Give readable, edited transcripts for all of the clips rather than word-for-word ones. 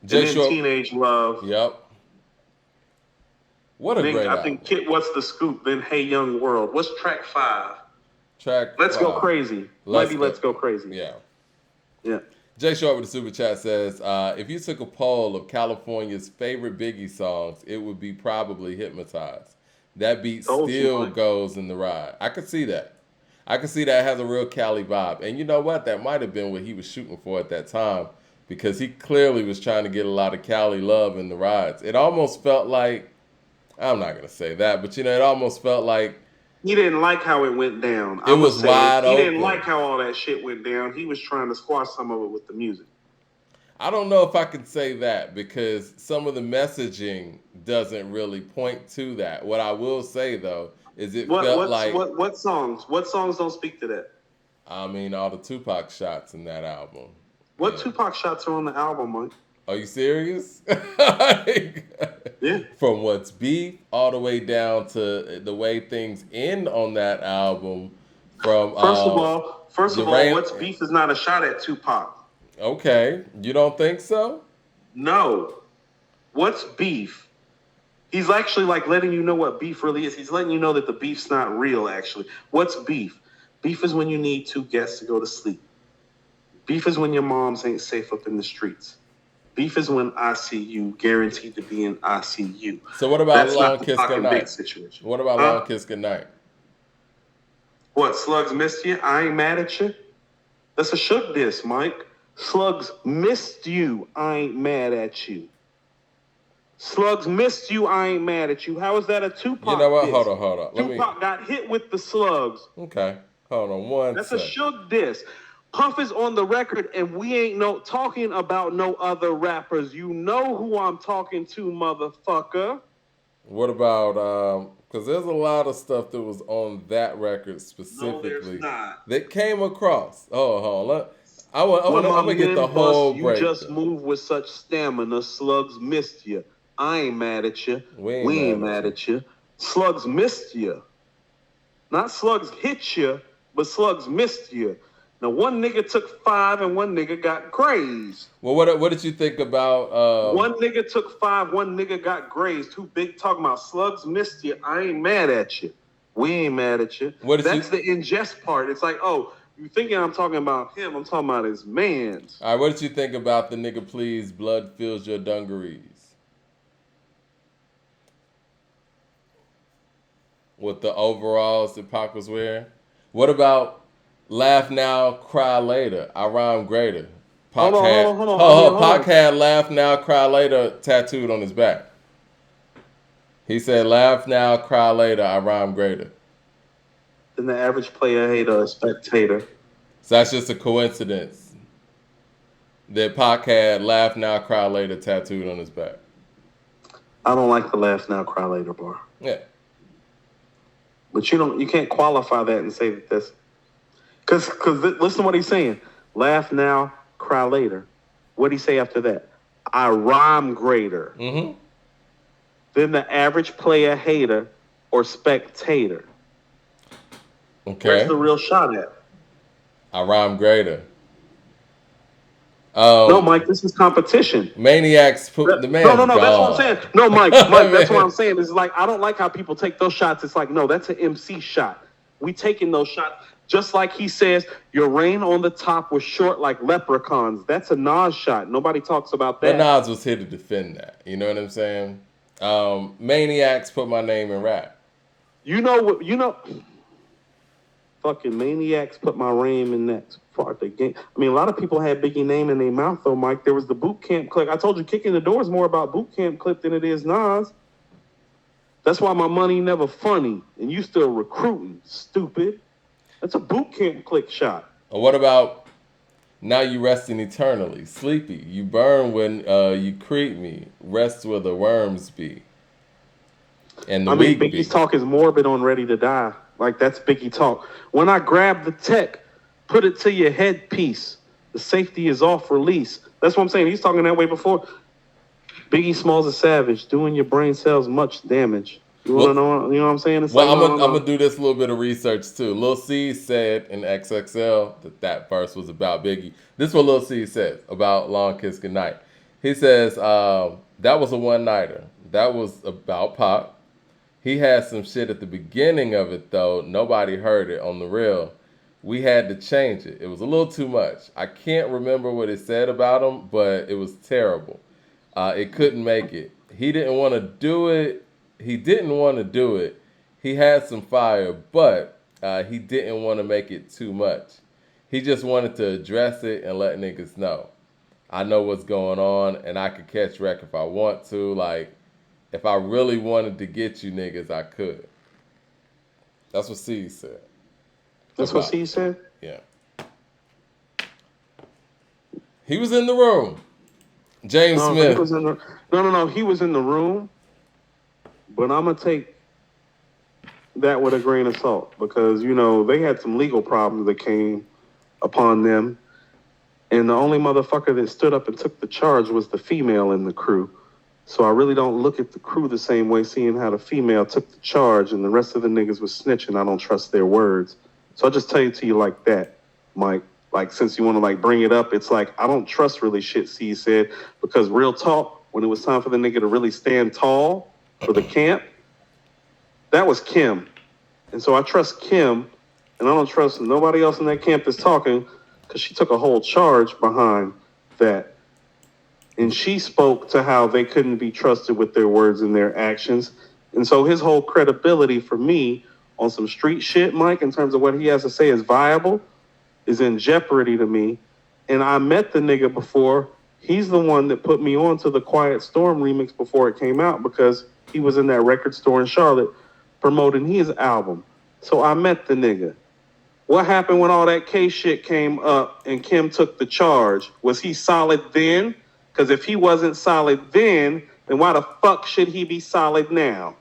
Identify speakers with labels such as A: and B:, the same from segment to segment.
A: And
B: Jay
A: then
B: Short.
A: Teenage Love.
B: Yep. What a
A: Then
B: great
A: I
B: album.
A: think Kid What's the Scoop. Then Hey Young World. What's track 5?
B: Track
A: Let's Go
B: 5.
A: Crazy. Might
B: Let's
A: be
B: go.
A: Let's Go Crazy.
B: Yeah.
A: Yeah.
B: Jay Short with the super chat says, if you took a poll of California's favorite Biggie songs, it would be probably Hypnotized. That beat
A: Told you,
B: still
A: Mike.
B: goes in the ride. I could see that. I could see that has a real Cali vibe. And you know what? That might have been what he was shooting for at that time because he clearly was trying to get a lot of Cali love in the rides. It almost felt like, I'm not going to say that, but it almost felt like
A: He didn't like how it went down.
B: it
A: I'm going to
B: was
A: say it.
B: wide
A: He didn't
B: open.
A: like how all that shit went down. He was trying to squash some of it with the music.
B: I don't know if I can say that because some of the messaging doesn't really point to that. What I will say though is it felt like,
A: What songs don't speak to that?
B: I mean, all the Tupac shots in that album.
A: What
B: Yeah.
A: Tupac shots are on the album, Mike?
B: Are you serious?
A: Yeah.
B: From What's Beef all the way down to the way things end on that album. From
A: First of all,
B: Durant.
A: What's Beef is not a shot at Tupac.
B: Okay, you don't think so?
A: No. What's Beef? He's actually like letting you know what beef really is. He's letting you know that the beef's not real, actually. What's beef? Beef is when you need 2 guests to go to sleep. Beef is when your moms ain't safe up in the streets. Beef is when ICU, guaranteed to be in ICU.
B: So what about
A: That's
B: Long
A: not the
B: Kiss
A: fucking big
B: Goodnight?
A: situation.
B: What about
A: Huh?
B: Long Kiss Goodnight?
A: What, Slugs missed you? I ain't mad at you. That's a shook diss, Mike. Slugs missed you. I ain't mad at you. Slugs missed you. I ain't mad at you. How is that a Tupac
B: You know what?
A: diss?
B: Hold on.
A: Tupac got hit with the slugs.
B: Okay. Hold on one
A: That's
B: second.
A: a shook diss. Puff is on the record, and we ain't talking about no other rappers. You know who I'm talking to, motherfucker.
B: What about because there's a lot of stuff that was on that record
A: No, there's
B: specifically
A: not.
B: that came across. Hold on.
A: When
B: I'm
A: my
B: gonna get the
A: men bust,
B: whole
A: you just
B: breakdown.
A: move with such stamina. Slugs missed you. I ain't mad at you.
B: We ain't
A: We ain't
B: mad
A: mad at you. Slugs missed you. Not slugs hit you, but slugs missed you. Now, one nigga took 5 and one nigga got grazed.
B: Well, what did you think about
A: One nigga took 5, one nigga got grazed. Too big talking about slugs missed you. I ain't mad at you. We ain't mad at you. That's the ingest part. It's like, oh, you thinking I'm talking about him. I'm talking about his mans.
B: All right, what did you think about the nigga please blood fills your dungarees? With the overalls that Pac was wearing? What about laugh now, cry later? I rhyme greater.
A: Hold on.
B: Pac had laugh now, cry later tattooed on his back. He said, laugh now, cry later, I rhyme greater.
A: Then the average player hater, a spectator.
B: So that's just a coincidence that Pac had laugh now, cry later tattooed on his back.
A: I don't like the laugh now, cry later bar.
B: Yeah.
A: But you can't qualify that and say that that's because listen to what he's saying. Laugh now, cry later. What'd he say after that? I rhyme greater than the average player hater or spectator.
B: Okay.
A: Where's the real shot at?
B: I rhyme greater.
A: No, Mike, this is competition.
B: Maniacs put the man.
A: No, that's what I'm saying. No, Mike, that's what I'm saying. It's like I don't like how people take those shots. It's like, no, that's an MC shot. We taking those shots. Just like he says, your reign on the top was short like leprechauns. That's a Nas shot. Nobody talks about that.
B: But Nas was here to defend that. You know what I'm saying? Maniacs put my name in rap.
A: You know, fucking Maniacs put my name in that part of the game. I mean, a lot of people had Biggie name in their mouth, though, Mike. There was the boot camp clip. I told you, Kicking the Door is more about boot camp clip than it is Nas. That's why my money never funny, and you still recruiting, stupid. That's a boot camp click shot.
B: Or what about now you resting eternally, sleepy? You burn when you creep me, rest where the worms be. And the
A: Biggie's talk is morbid on Ready to Die. Like, that's Biggie talk. When I grab the tech, put it to your headpiece. The safety is off release. That's what I'm saying. He's talking that way before. Biggie Smalls a savage, doing your brain cells much damage. You want to know? You know what I'm saying? It's
B: I'm gonna do this little bit of research too. Lil C said in XXL that verse was about Biggie. This is what Lil C said about Long Kiss Goodnight. He says, that was a one-nighter. That was about Pop. He had some shit at the beginning of it, though. Nobody heard it on the real. We had to change it. It was a little too much. I can't remember what it said about him, but it was terrible. It couldn't make it. He didn't want to do it. He didn't want to do it. He had some fire, but he didn't want to make it too much. He just wanted to address it and let niggas know. I know what's going on, and I could catch wreck if I want to. Like, if I really wanted to get you niggas, I could. That's what C said.
A: That's what C said?
B: Yeah. He was in the room. James Smith.
A: He was in the, no. He was in the room, but I'm going to take that with a grain of salt because, you know, they had some legal problems that came upon them. And the only motherfucker that stood up and took the charge was the female in the crew. So I really don't look at the crew the same way, seeing how the female took the charge and the rest of the niggas was snitching. I don't trust their words. So I'll just tell it to you like that, Mike. Like, since you want to, like, bring it up, it's like, I don't trust really shit C said, because real talk, when it was time for the nigga to really stand tall for the camp, that was Kim. And so I trust Kim, and I don't trust nobody else in that camp that's talking, because she took a whole charge behind that. And she spoke to how they couldn't be trusted with their words and their actions. And so his whole credibility for me on some street shit, Mike, in terms of what he has to say is viable, is in jeopardy to me. And I met the nigga before. He's the one that put me on to the Quiet Storm remix before it came out because he was in that record store in Charlotte promoting his album. So I met the nigga. What happened when all that K shit came up and Kim took the charge? Was he solid then? Because if he wasn't solid then why the fuck should he be solid now?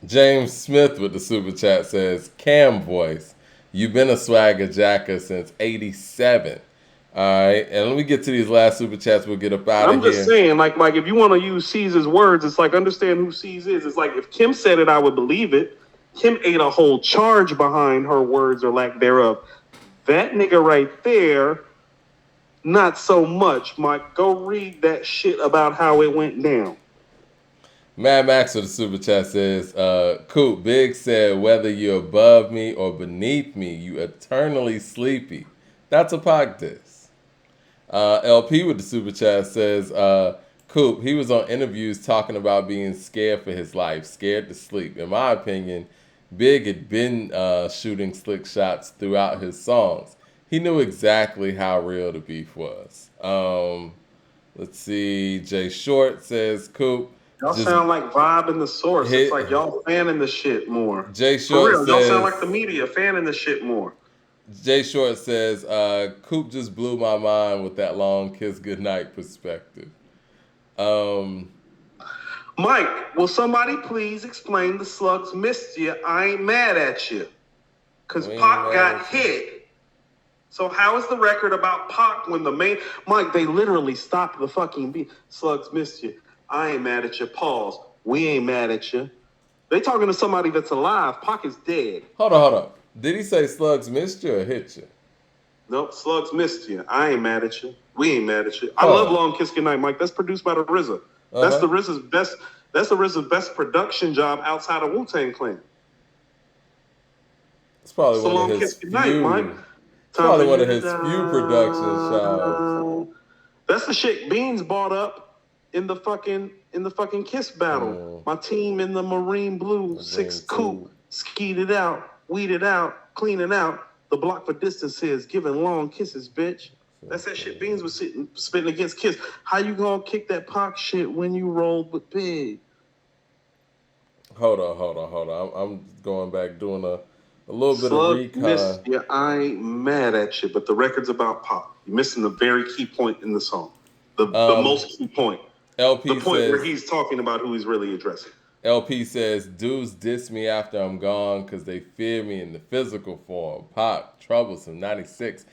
B: James Smith with the super chat says, Cam voice, you've been a swagger jacker since 87. All right, and let me get to these last super chats. We'll get up out of here.
A: I'm just saying, like, if you want to use C's words, it's like, understand who C's is. It's like, if Kim said it, I would believe it. Kim ate a whole charge behind her words or lack thereof. That nigga right there, not so much, Mike. Go read that shit about how it went down.
B: Mad Max with the super chat says, Coop, Big said, whether you're above me or beneath me, you eternally sleepy. That's a Pac diss. LP with the super chat says, Coop, he was on interviews talking about being scared for his life, scared to sleep. In my opinion, Big had been shooting slick shots throughout his songs. He knew exactly how real the beef was. Let's see. Jay Short says, Coop,
A: y'all sound like Vibe in the Source. It's like y'all fanning the shit more.
B: Jay Short says,
A: y'all sound like the media fanning the shit more.
B: Jay Short says, Coop just blew my mind with that long kiss goodnight perspective.
A: Mike, will somebody please explain the slugs missed you? I ain't mad at you. Because Pac got hit. So how is the record about Pac when the main... Mike, they literally stopped the fucking beat. Slugs missed you. I ain't mad at you. Pause. We ain't mad at you. They talking to somebody that's alive. Pac is dead.
B: Hold on. Did he say slugs missed you or hit you?
A: Nope, slugs missed you. I ain't mad at you. We ain't mad at you. I love Long Kiss Goodnight, Mike. That's produced by the RZA. That's the RZA's best. That's the RZA's best production job outside of Wu-Tang Clan.
B: It's probably one of his few. It's probably one of his few production jobs.
A: That's the shit Beans bought up in the fucking Kiss battle. My team in the Marine Blue 6 Coop skied it out, weeded out, cleaning out. The block for distances, giving long kisses, bitch. That's that shit Beans was spitting against Kiss. How you gonna kick that Pac shit when you rolled with Big?
B: Hold on. I'm going back doing a little bit
A: Slug
B: of recon.
A: Missed you. I ain't mad at you, but the record's about Pac. You're missing the very key point in the song. The most key point.
B: LP
A: the point
B: says,
A: where he's talking about who he's really addressing.
B: LP says, dudes diss me after I'm gone because they fear me in the physical form. Pac, Troublesome, 96.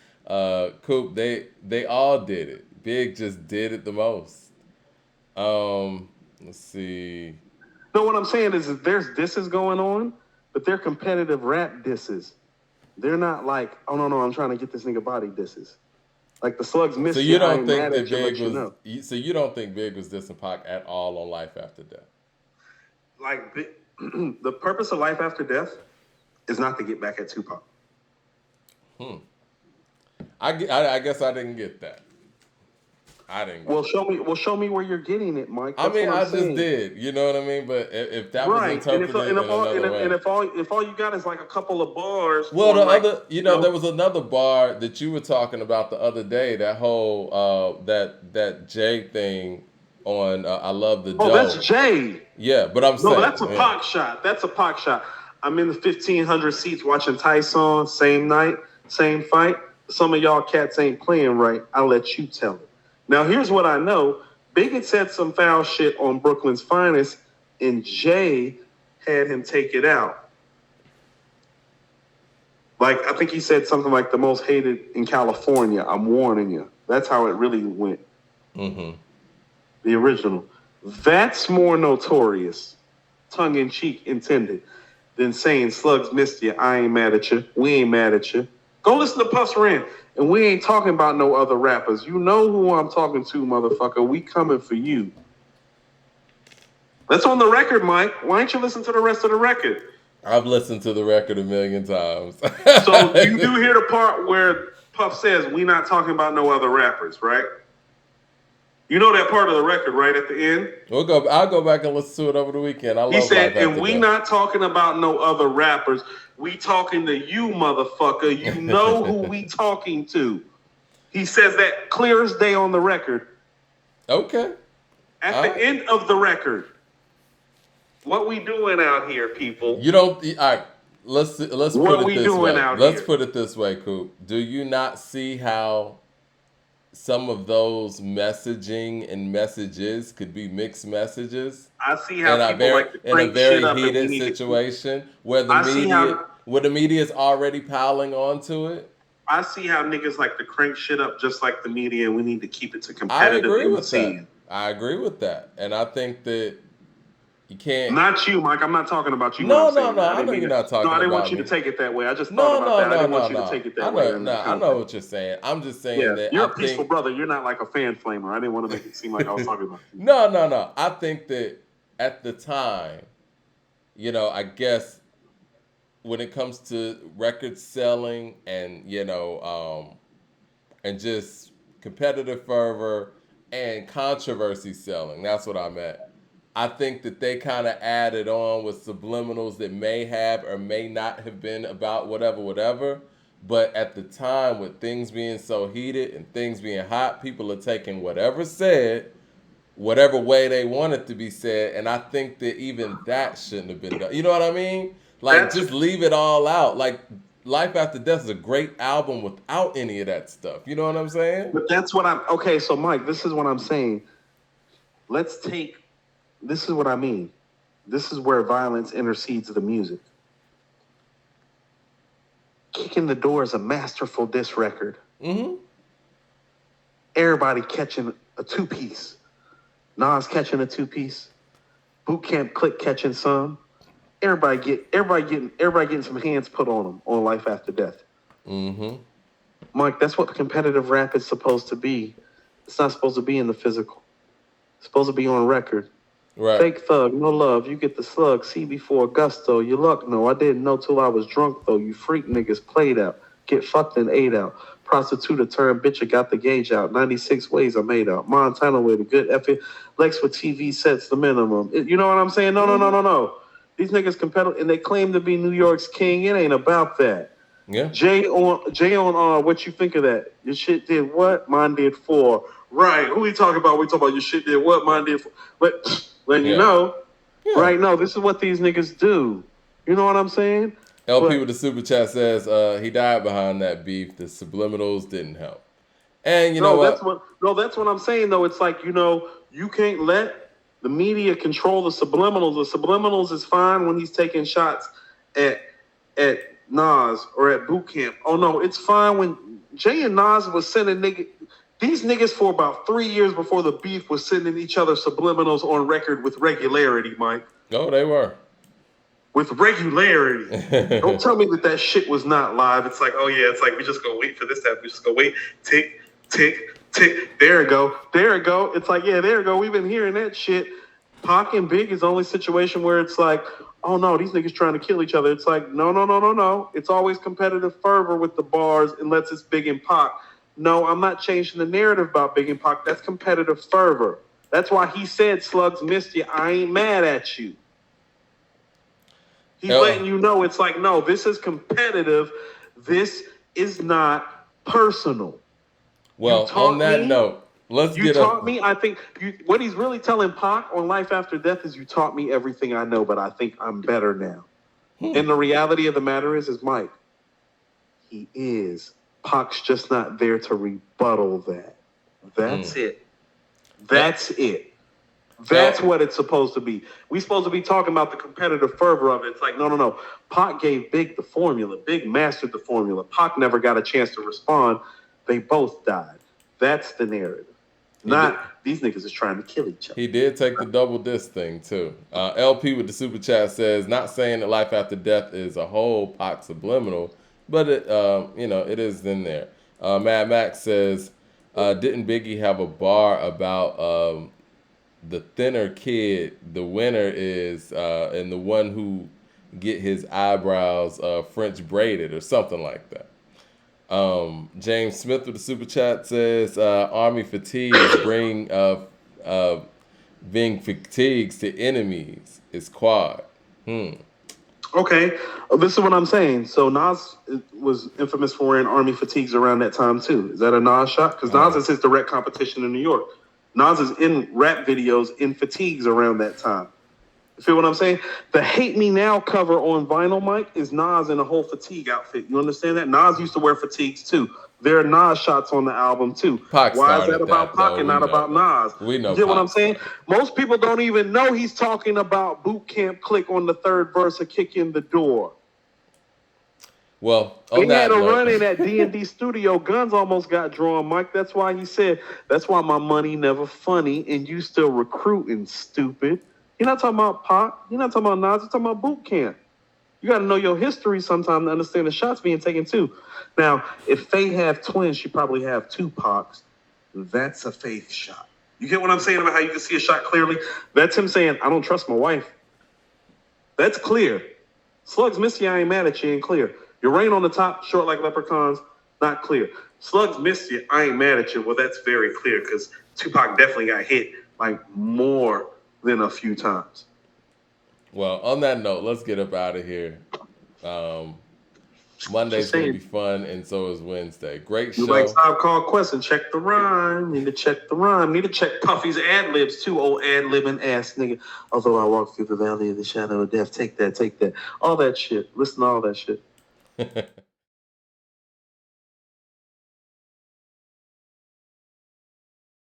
B: Coop, they all did it. Big just did it the most. Let's see.
A: No, what I'm saying is there's disses going on, but they're competitive rap disses. They're not like, oh, no, I'm trying to get this nigga body disses. Like the slugs missed
B: So
A: you.
B: you
A: I
B: don't
A: ain't
B: think
A: mad
B: that
A: at you,
B: Big
A: let you
B: was?
A: know.
B: So you don't think Big was dissing Pac at all on Life After Death?
A: Like the purpose of Life After Death is not to get back at Tupac.
B: I guess I didn't get that. I didn't.
A: Well, show me where you're getting it, Mike.
B: I
A: That's
B: mean,
A: what I'm
B: I just
A: saying.
B: did. You know what I mean? But if that was
A: Right,
B: interpreted in another way,
A: if all you got is like a couple of bars.
B: well, the
A: like,
B: other, there was another bar that you were talking about the other day. That whole that Jay thing on I Love the Dough.
A: Oh, that's Jay.
B: Yeah, but I'm saying
A: No, that's a Pac shot. That's a Pac shot. I'm in the 1,500 seats watching Tyson. Same night, same fight. Some of y'all cats ain't playing right. I'll let you tell it. Now, here's what I know. Biggie said some foul shit on Brooklyn's Finest, and Jay had him take it out. Like, I think he said something like the most hated in California. I'm warning you. That's how it really went.
B: Mm-hmm.
A: The original. That's more notorious, tongue-in-cheek intended, than saying slugs missed you. I ain't mad at you. We ain't mad at you. Go listen to Puff's rant. And we ain't talking about no other rappers. You know who I'm talking to, motherfucker. We coming for you. That's on the record, Mike. Why don't you listen to the rest of the record?
B: I've listened to the record a million times.
A: So you do hear the part where Puff says, we not talking about no other rappers, right? You know that part of the record, right, at the end?
B: I'll go back and listen to it over the weekend.
A: He said, and we not talking about no other rappers. We talking to you, motherfucker. You know who we talking to. He says that clear as day on the record.
B: Okay.
A: At the end of the record. What we doing out here, people?
B: You don't. All right. Let's put it this way. Let's put it this way, Coop. Do you not see how some of those messaging and messages could be mixed messages?
A: I see how people like to
B: in a very heated situation where the media is already piling onto it.
A: I see how niggas like to crank shit up just like the media, and we need to keep it to competitive.
B: I agree with that, and I think that you can't.
A: Not you, Mike. I'm not talking about you.
B: No. I know you're not talking about me.
A: No, I didn't want you to take it that way. I just thought about that. I didn't want you to take it that way.
B: I know what you're saying. I'm just saying that
A: you're a peaceful brother. You're not like a fan flamer. I didn't want to make it seem like I was talking about you.
B: No. I think that at the time, I guess when it comes to record selling and and just competitive fervor and controversy selling, that's what I meant. I think that they kind of added on with subliminals that may have or may not have been about whatever. But at the time, with things being so heated and things being hot, people are taking whatever said, whatever way they want it to be said. And I think that even that shouldn't have been done. You know what I mean? Like, just leave it all out. Like, Life After Death is a great album without any of that stuff. You know what I'm saying?
A: But that's what okay, so Mike, this is what I'm saying. This is what I mean. This is where violence intercedes the music. Kicking the Door is a masterful diss record.
B: Mm-hmm.
A: Everybody catching a two-piece. Nas catching a two-piece. Boot Camp Click catching some. Everybody getting some hands put on them on Life After Death.
B: Mm-hmm.
A: Mike, that's what competitive rap is supposed to be. It's not supposed to be in the physical. It's supposed to be on record.
B: Right.
A: Fake thug, no love. You get the slug. See before gusto. You luck, no. I didn't know till I was drunk, though. You freak niggas played out. Get fucked and ate out. Prostitute, a turn bitch, I got the gauge out. 96 ways I made out. Montana with a good effort. Lex with TV sets the minimum. You know what I'm saying? No. These niggas competitive, and they claim to be New York's king. It ain't about that.
B: Yeah.
A: Jay on what you think of that? Your shit did what? Mine did 4. Right. Who we talking about? We talking about your shit did what? Mine did 4. But letting you know, right? No, this is what these niggas do. You know what I'm saying?
B: LP with the super chat says he died behind that beef. The subliminals didn't help. And you know what?
A: That's what I'm saying though. It's like, you can't let the media control the subliminals. The subliminals is fine when he's taking shots at Nas or at Boot Camp. Oh no, it's fine when Jay and Nas was sending these niggas for about 3 years before the beef was sending each other subliminals on record with regularity, Mike.
B: No, they were.
A: With regularity. Don't tell me that shit was not live. It's like, oh yeah, it's like we just go wait for this to happen. We just go wait, tick, Tick, tick. There it go. There it go. It's like, yeah, there it go. We've been hearing that shit. Pac and Big is the only situation where it's like, oh no, these niggas trying to kill each other. It's like, no. It's always competitive fervor with the bars unless it's Big and Pac. No, I'm not changing the narrative about Big and Pac. That's competitive fervor. That's why he said slugs missed you. I ain't mad at you. He's letting you know it's like, no, this is competitive. This is not personal.
B: Well, on that note, let's get up. You
A: taught me, I think, what he's really telling Pac on Life After Death is you taught me everything I know, but I think I'm better now. And the reality of the matter is Mike, he is. Pac's just not there to rebuttal that. That's it. That's it. That's what it's supposed to be. We're supposed to be talking about the competitive fervor of it. It's like, no. Pac gave Big the formula. Big mastered the formula. Pac never got a chance to respond. They both died. That's the narrative. These niggas is trying to kill each other.
B: He did take the double disc thing, too. LP with the super chat says, not saying that Life After Death is a whole Pac subliminal, but it, it is in there. Mad Max says, didn't Biggie have a bar about the thinner kid, the winner is, and the one who get his eyebrows French braided or something like that? James Smith with the super chat says, army fatigues bring being fatigues to enemies is quad.
A: Okay, this is what I'm saying. So Nas was infamous for wearing army fatigues around that time too. Is that a Nas shot? Because Nas is his direct competition in New York. Nas is in rap videos in fatigues around that time. You feel what I'm saying? The Hate Me Now cover on vinyl, Mike, is Nas in a whole fatigue outfit. You understand that? Nas used to wear fatigues too. There are Nas shots on the album too.
B: Pac
A: Why is that about Pac and not about Nas?
B: We know.
A: You get what I'm saying? Most people don't even know he's talking about Boot Camp Click on the third verse of Kick in the Door.
B: Well,
A: they had a run in at D&D studio. Guns almost got drawn, Mike. That's why he said, that's why my money never funny and you still recruiting, stupid. You're not talking about Pac. You're not talking about Nas. You're talking about Boot Camp. You got to know your history sometimes to understand the shots being taken too. Now, if Faye have twins, she probably have two Pacs. That's a Faith shot. You get what I'm saying about how you can see a shot clearly? That's him saying, I don't trust my wife. That's clear. Slugs miss you, I ain't mad at you, ain't clear. Your rain on the top, short like leprechauns, not clear. Slugs miss you, I ain't mad at you. Well, that's very clear because Tupac definitely got hit like more than a few times.
B: Well, on that note, let's get up out of here. Monday's going to be fun, and so is Wednesday. Great show.
A: You like Stop Call Question, check the rhyme. Need to check the rhyme. Need to check Puffy's ad-libs too, old ad-libbing ass nigga. Although I walk through the valley of the shadow of death, take that. All that shit. Listen to all that shit.